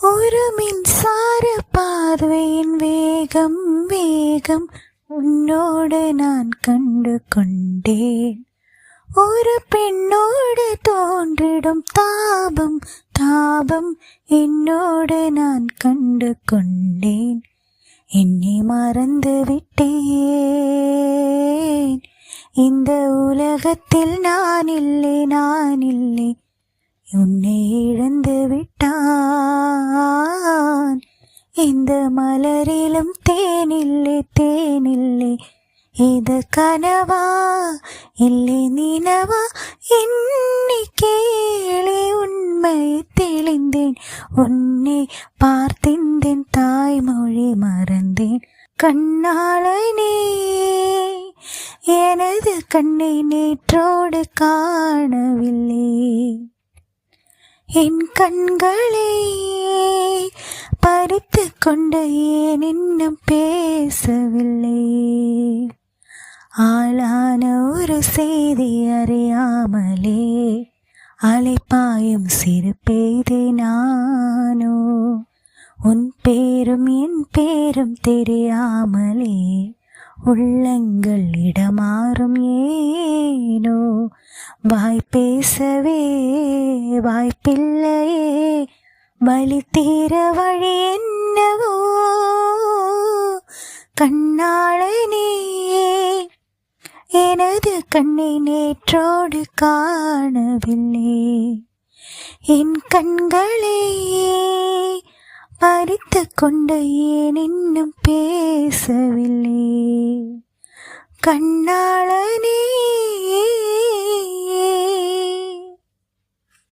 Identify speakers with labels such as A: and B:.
A: ஒரு மின்சார பார்வையின் வேகம் வேகம் உன்னோடு நான் கண்டு கொண்டேன். ஒரு பெண்ணோடு தோன்றிடும் தாபம் தாபம் என்னோடு நான் கண்டு கொண்டேன். என்னை மறந்து விட்டேன். இந்த உலகத்தில் நான் இல்லை உன்னை இழந்து விட்டான். இந்த மலரிலும் தேனில்லை இது கனவா இல்லை நினவா என்னை கேளே. உண்மை தெளிந்தேன், உன்னை பார்த்திந்தேன், தாய்மொழி மறந்தேன். கண்ணாளனே எனது கண்ணை நேற்றோடு காணவில்லை. என் கண்களை பறித்து கொண்டு ஏன் இன்னும் பேசவில்லை? ஆளான ஒரு செய்தி அறியாமலே அலைப்பாயும் சிறு பெய்தே நானோ. உன் பேரும் என் பேரும் தெரியாமலே உள்ளங்கள் இடமாறும் ஏனோ. வாய் பேசவே வாய்ப்பில்லையே, வழி தீர வழி என்னவோ. கண்ணாளனே எனது கண்ணை நேற்றோடு காணவில்லை. என் கண்களை பறித்து கொண்டு ஏன் இன்னும் பேசவில்லை? கண்ணாளனே.